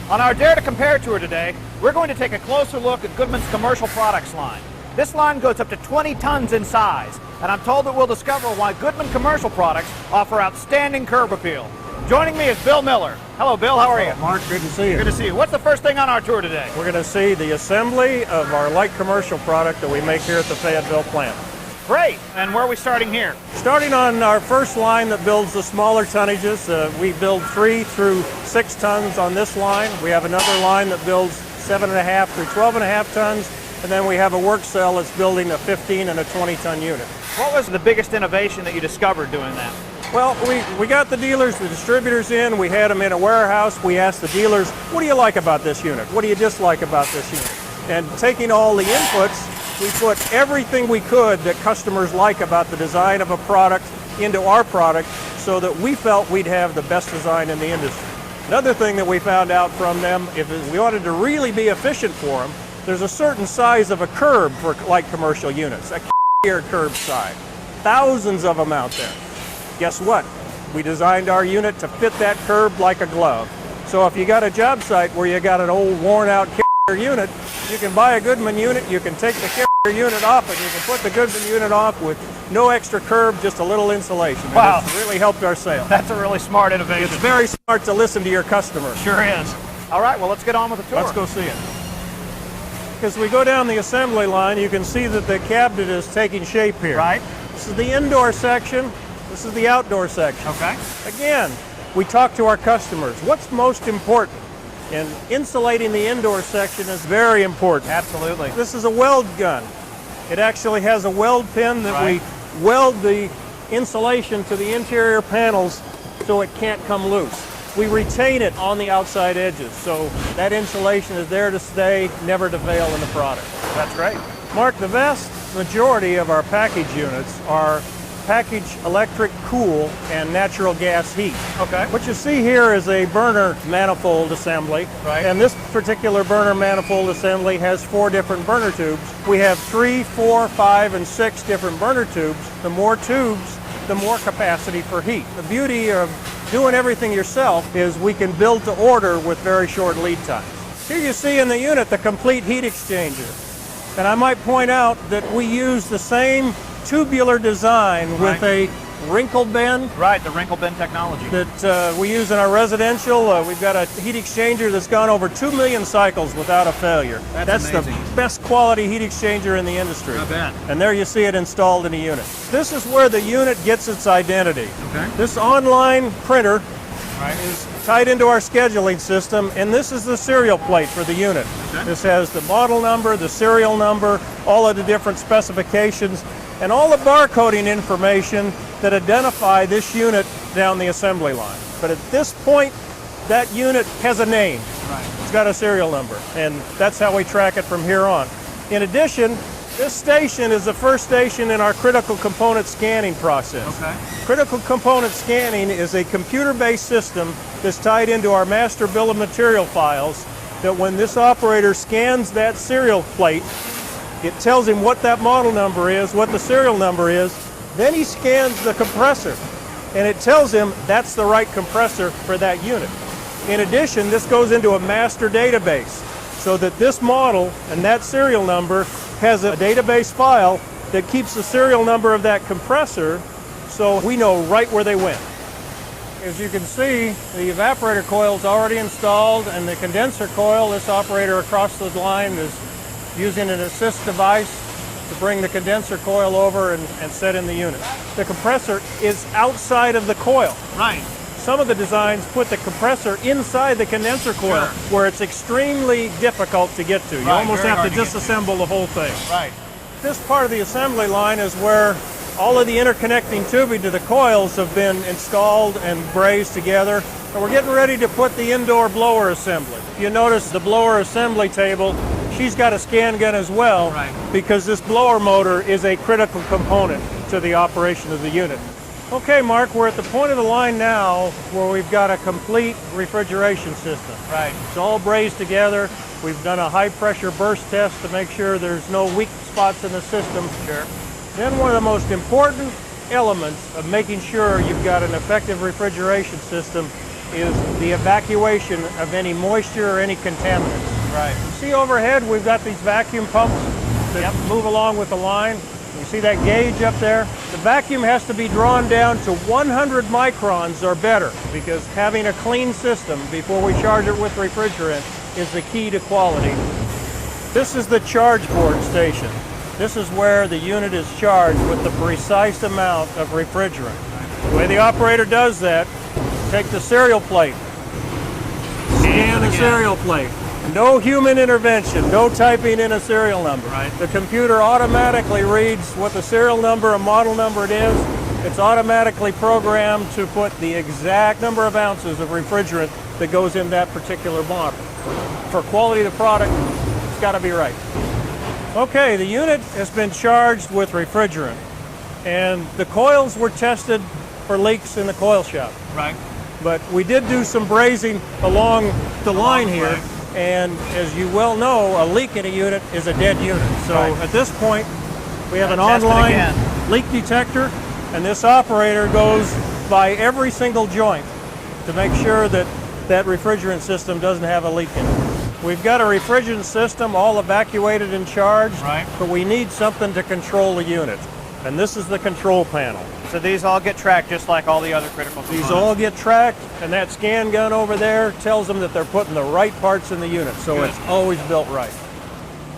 On our Dare to Compare tour today, we're going to take a closer look at Goodman's commercial products line. This line goes up to 20 tons in size, and I'm told that we'll discover why Goodman commercial products offer outstanding curb appeal. Joining me is Bill Miller. Hello, Bill. How are you? Mark, good to see you. Good to see you. What's the first thing on our tour today? We're going to see the assembly of our light commercial product that we make here at the Fayetteville plant. Great. And where are we starting here? Starting on our first line that builds the smaller tonnages, we build 3 through 6 tons on this line. We have another line that builds 7.5 through 12.5 tons, and then we have a work cell that's building a 15 and a 20-ton unit. What was the biggest innovation that you discovered doing that? Well, we got the dealers, the distributors in, we had them in a warehouse. We asked the dealers, what do you like about this unit? What do you dislike about this unit? And taking all the inputs, we put everything we could that customers like about the design of a product into our product so that we felt we'd have the best design in the industry. Another thing that we found out from them, if we wanted to really be efficient for them, there's a certain size of a curb for light commercial units, a curb size. Thousands of them out there. Guess what? We designed our unit to fit that curb like a glove. So if you got a job site where you got an old worn out unit, you can buy a Goodman unit, you can take the unit off, and you can put the Goodman unit off with no extra curb, just a little insulation. Wow. And it's really helped our sale. That's a really smart innovation. It's very smart to listen to your customer. Sure is. All right, well, let's get on with the tour. Let's go see it. As we go down the assembly line, you can see that the cabinet is taking shape here. Right. This is the indoor section. This is the outdoor section. Okay. Again, we talk to our customers. What's most important? And insulating the indoor section is very important. Absolutely. This is a weld gun. It actually has a weld pin that we weld the insulation to the interior panels so it can't come loose. We retain it on the outside edges, so that insulation is there to stay, never to fail in the product. That's great. Mark, the vast majority of our package units are package electric cool and natural gas heat. Okay. What you see here is a burner manifold assembly. Right. And this particular burner manifold assembly has 4 different burner tubes. We have 3, 4, 5, and 6 different burner tubes. The more tubes, the more capacity for heat. The beauty of doing everything yourself is we can build to order with very short lead times. Here you see in the unit the complete heat exchanger. And I might point out that we use the same tubular design with a wrinkle bend. Right, the wrinkle bend technology. That we use in our residential. We've got a heat exchanger that's gone over 2 million cycles without a failure. That's the best quality heat exchanger in the industry. I bet. And there you see it installed in a unit. This is where the unit gets its identity. Okay. This online printer is tied into our scheduling system, and this is the serial plate for the unit. Okay. This has the model number, the serial number, all of the different specifications, and all the barcoding information that identify this unit down the assembly line. But at this point, that unit has a name. Right. It's got a serial number, and that's how we track it from here on. In addition, this station is the first station in our critical component scanning process. Okay. Critical component scanning is a computer-based system that's tied into our master bill of material files that when this operator scans that serial plate, it tells him what that model number is, what the serial number is. Then he scans the compressor, and it tells him that's the right compressor for that unit. In addition, this goes into a master database so that this model and that serial number has a database file that keeps the serial number of that compressor so we know right where they went. As you can see, the evaporator coil is already installed, and the condenser coil, this operator across the line is using an assist device to bring the condenser coil over and set in the unit. The compressor is outside of the coil. Right. Some of the designs put the compressor inside the condenser coil, where it's extremely difficult to get to. You almost have to disassemble the whole thing. Right. This part of the assembly line is where all of the interconnecting tubing to the coils have been installed and brazed together, and we're getting ready to put the indoor blower assembly. If you notice the blower assembly table, she's got a scan gun as well, because this blower motor is a critical component to the operation of the unit. Okay, Mark, we're at the point of the line now where we've got a complete refrigeration system. Right. It's all brazed together. We've done a high pressure burst test to make sure there's no weak spots in the system. Sure. Then one of the most important elements of making sure you've got an effective refrigeration system is the evacuation of any moisture or any contaminants. Right. You see overhead, we've got these vacuum pumps that move along with the line. You see that gauge up there? The vacuum has to be drawn down to 100 microns or better, because having a clean system before we charge it with refrigerant is the key to quality. This is the charge board station. This is where the unit is charged with the precise amount of refrigerant. The way the operator does that, take the serial plate, scan the serial plate. No human intervention, no typing in a serial number. Right. The computer automatically reads what the serial number and model number it is. It's automatically programmed to put the exact number of ounces of refrigerant that goes in that particular model. For quality of the product, it's got to be right. Okay, the unit has been charged with refrigerant, and the coils were tested for leaks in the coil shop. Right. But we did do some brazing along the line here. Right. And as you well know, a leak in a unit is a dead unit. So at this point, we have an online leak detector, and this operator goes by every single joint to make sure that that refrigerant system doesn't have a leak in it. We've got a refrigerant system all evacuated and charged, but we need something to control the unit. And this is the control panel. So these all get tracked just like all the other critical components. These all get tracked, and that scan gun over there tells them that they're putting the right parts in the unit, so it's always built right.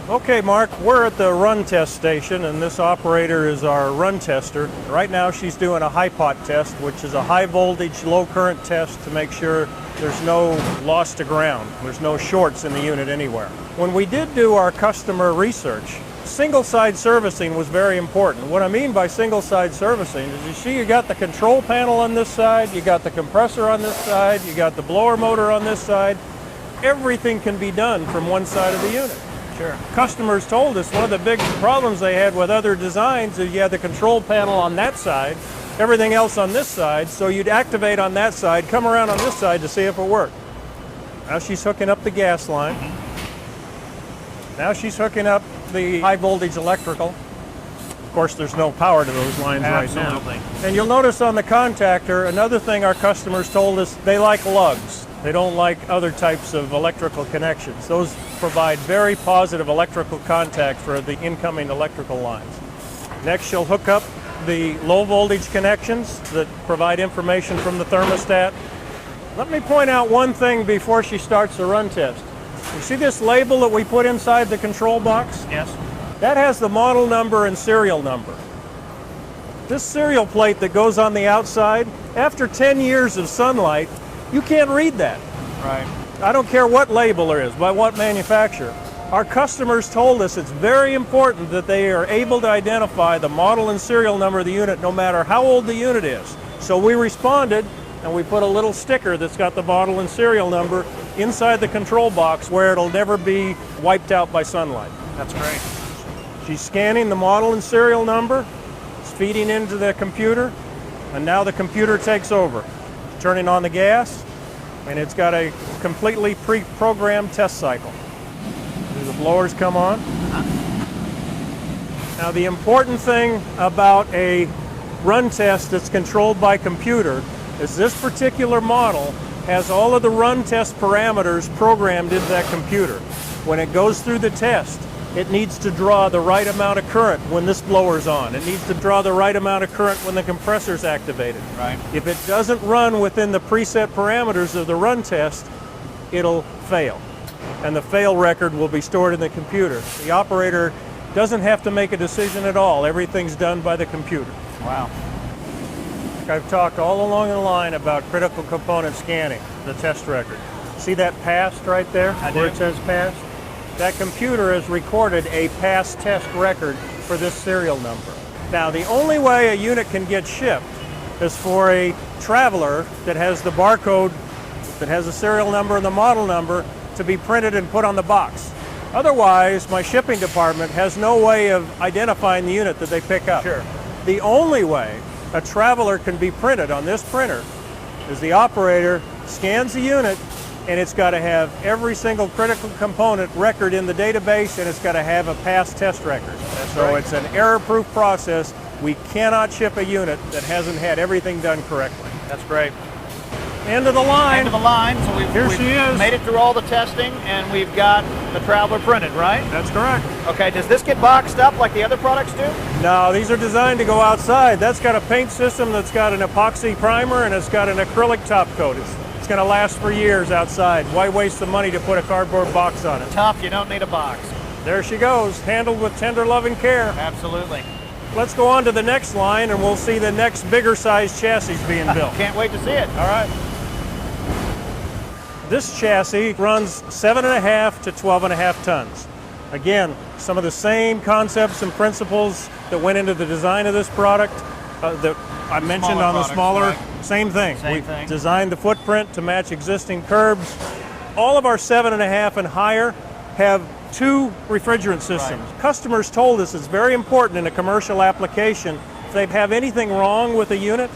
Okay, Mark, we're at the run test station, and this operator is our run tester. Right now she's doing a HVAC test, which is a high voltage, low current test to make sure there's no loss to ground. There's no shorts in the unit anywhere. When we did do our customer research, single side servicing was very important. What I mean by single side servicing is, you see, you got the control panel on this side, you got the compressor on this side, you got the blower motor on this side. Everything can be done from one side of the unit. Sure. Customers told us one of the big problems they had with other designs is you had the control panel on that side, everything else on this side, so you'd activate on that side, come around on this side to see if it worked. Now she's hooking up the gas line. Now she's hooking up the high voltage electrical. Of course, there's no power to those lines right now. And you'll notice on the contactor, another thing our customers told us, they like lugs. They don't like other types of electrical connections. Those provide very positive electrical contact for the incoming electrical lines. Next, she'll hook up the low voltage connections that provide information from the thermostat. Let me point out one thing before she starts the run test. You see this label that we put inside the control box? Yes. That has the model number and serial number. This serial plate that goes on the outside, after 10 years of sunlight, you can't read that. Right. I don't care what label there is, by what manufacturer. Our customers told us it's very important that they are able to identify the model and serial number of the unit no matter how old the unit is. So we responded, and we put a little sticker that's got the model and serial number inside the control box where it'll never be wiped out by sunlight. That's great. She's scanning the model and serial number, it's feeding into the computer, and now the computer takes over. Turning on the gas, and it's got a completely pre-programmed test cycle. The blowers come on. Now the important thing about a run test that's controlled by computer is this particular model has all of the run test parameters programmed into that computer. When it goes through the test, it needs to draw the right amount of current when this blower's on. It needs to draw the right amount of current when the compressor's activated. Right. If it doesn't run within the preset parameters of the run test, it'll fail. And the fail record will be stored in the computer. The operator doesn't have to make a decision at all. Everything's done by the computer. Wow. I've talked all along the line about critical component scanning, the test record. See that passed right there? Where it says passed? That computer has recorded a past test record for this serial number. Now, the only way a unit can get shipped is for a traveler that has the barcode, that has the serial number and the model number, to be printed and put on the box. Otherwise, my shipping department has no way of identifying the unit that they pick up. Sure. The only way a traveler can be printed on this printer is the operator scans the unit, and it's got to have every single critical component record in the database, and it's got to have a past test record. So it's an error-proof process. We cannot ship a unit that hasn't had everything done correctly. That's great. End of the line. End of the line. So we've she is. made it through all the testing, and we've got the Traveler printed, right? That's correct. Okay, does this get boxed up like the other products do? No, these are designed to go outside. That's got a paint system that's got an epoxy primer, and it's got an acrylic top coat. It's going to last for years outside. Why waste the money to put a cardboard box on it? Tough, you don't need a box. There she goes, handled with tender loving care. Absolutely. Let's go on to the next line, and we'll see the next bigger size chassis being built. Can't wait to see it. All right. This chassis runs 7.5 to 12.5 tons. Again, some of the same concepts and principles that went into the design of this product that I mentioned on the smaller, right. Same thing. Same thing. Designed the footprint to match existing curbs. All of our 7.5 and higher have 2 refrigerant systems. Right. Customers told us it's very important in a commercial application, if they have anything wrong with a unit,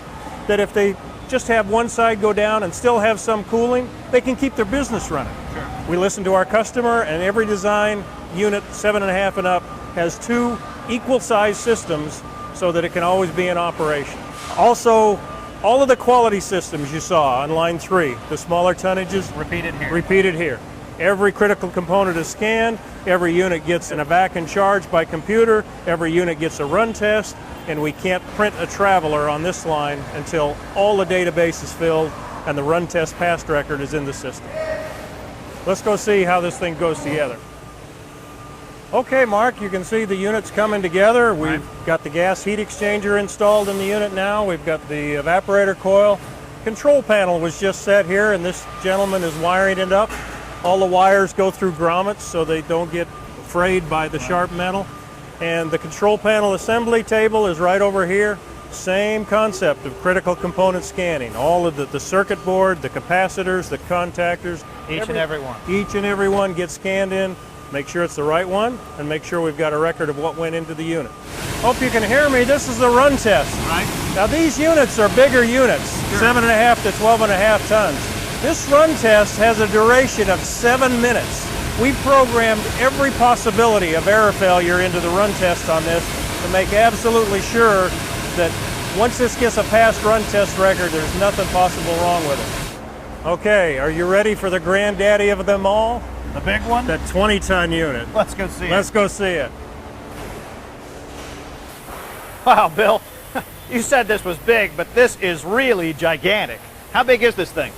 that if they just have one side go down and still have some cooling, they can keep their business running. Sure. We listen to our customer, and every design unit 7.5 and up has 2 equal size systems so that it can always be in operation. Also, all of the quality systems you saw on line 3, the smaller tonnages, repeated here. Every critical component is scanned, every unit gets an hvac and charge by computer, every unit gets a run test, and we can't print a Traveler on this line until all the database is filled and the run test pass record is in the system. Let's go see how this thing goes together. Okay, Mark, you can see the units coming together. We've got the gas heat exchanger installed in the unit now. We've got the evaporator coil. Control panel was just set here, and this gentleman is wiring it up. All the wires go through grommets so they don't get frayed by the sharp metal. And the control panel assembly table is right over here. Same concept of critical component scanning. All of the circuit board, the capacitors, the contactors. Each and every one. Each and every one gets scanned in. Make sure it's the right one, and make sure we've got a record of what went into the unit. Hope you can hear me. This is the run test. Right. Now these units are bigger units, 7.5 to 12.5 tons. This run test has a duration of 7 minutes. We programmed every possibility of error failure into the run test on this to make absolutely sure that once this gets a passed run test record, there's nothing possible wrong with it. Okay, are you ready for the granddaddy of them all? The big one? The 20-ton unit. Let's go see it. Let's go see it. Wow, Bill, you said this was big, but this is really gigantic. How big is this thing?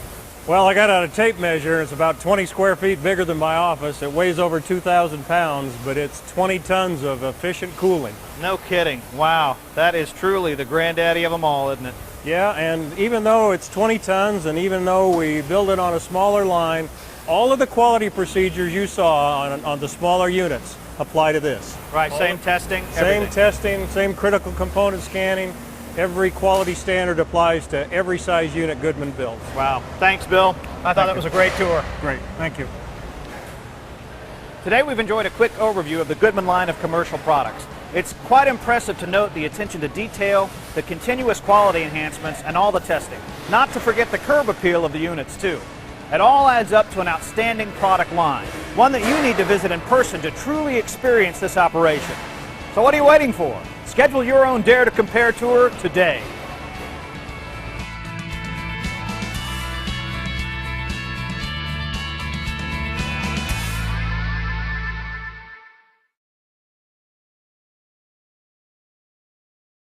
Well, I got out a tape measure. It's about 20 square feet bigger than my office. It weighs over 2,000 pounds, but it's 20 tons of efficient cooling. No kidding. Wow, that is truly the granddaddy of them all, isn't it? Yeah, and even though it's 20 tons, and even though we build it on a smaller line, all of the quality procedures you saw on the smaller units apply to this. Right, same testing? Same everything. testing, same critical component scanning. Every quality standard applies to every size unit Goodman builds. Wow. Thanks, Bill. I thought that was a great tour. Great. Thank you. Today we've enjoyed a quick overview of the Goodman line of commercial products. It's quite impressive to note the attention to detail, the continuous quality enhancements, and all the testing. Not to forget the curb appeal of the units, too. It all adds up to an outstanding product line, one that you need to visit in person to truly experience this operation. So what are you waiting for? Schedule your own Dare to Compare tour today.